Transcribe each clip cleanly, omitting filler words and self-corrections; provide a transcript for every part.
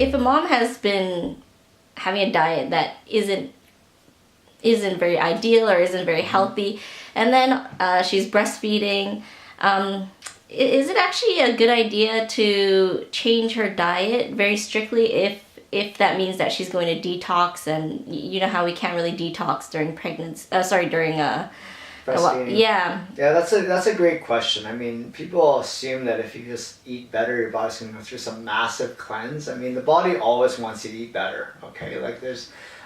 if a mom has been having a diet that isn't very ideal or isn't very healthy, and then she's breastfeeding, is it actually a good idea to change her diet very strictly if that means that she's going to detox? And you know how we can't really detox during pregnancy, during Breastfeeding. yeah. Yeah, that's a great question. I mean, people assume that if you just eat better, your body's gonna go through some massive cleanse. I mean, the body always wants you to eat better. Okay, like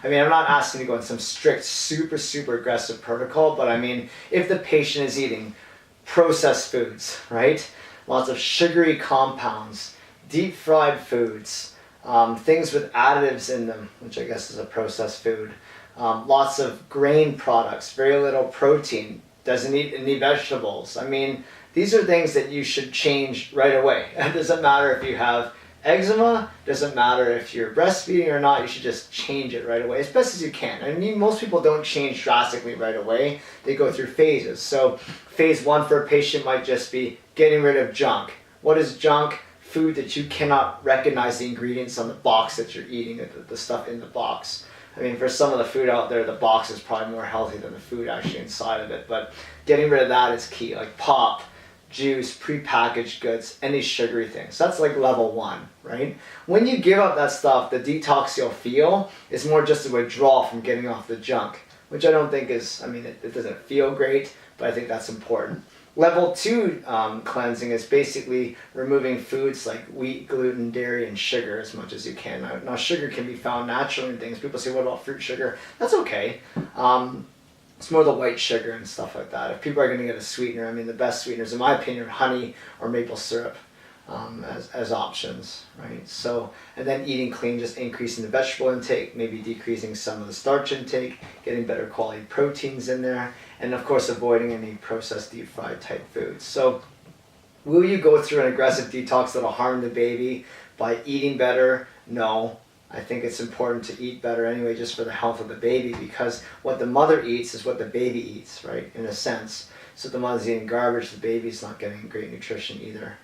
I'm not asking you to go in some strict, super aggressive protocol, but I mean, if the patient is eating processed foods, right? Lots of sugary compounds, deep fried foods, things with additives in them, which I guess is a processed food. Lots of grain products, very little protein, doesn't eat any vegetables. I mean, these are things that you should change right away. It doesn't matter if you have eczema, doesn't matter if you're breastfeeding or not, you should just change it right away, as best as you can. I mean, most people don't change drastically right away. They go through phases. So phase 1 for a patient might just be getting rid of junk. What is junk? Food that you cannot recognize the ingredients on the box that you're eating, the stuff in the box. I mean, for some of the food out there, the box is probably more healthy than the food actually inside of it. But getting rid of that is key, like pop, juice, prepackaged goods, any sugary things. That's like level 1, right? When you give up that stuff, the detox you'll feel is more just a withdrawal from getting off the junk, which I don't think is, it doesn't feel great, but I think that's important. Level 2 cleansing is basically removing foods like wheat, gluten, dairy, and sugar as much as you can. Now sugar can be found naturally in things. People say, what about fruit sugar? That's okay. It's more the white sugar and stuff like that. If people are going to get a sweetener, the best sweeteners, in my opinion, are honey or maple syrup as options, right? So, and then eating clean, just increasing the vegetable intake, maybe decreasing some of the starch intake, getting better quality proteins in there, and of course avoiding any processed deep fried type foods. So will you go through an aggressive detox that'll harm the baby by eating better? No. I think it's important to eat better anyway, just for the health of the baby, because what the mother eats is what the baby eats, right, in a sense. So if the mother's eating garbage, the baby's not getting great nutrition either.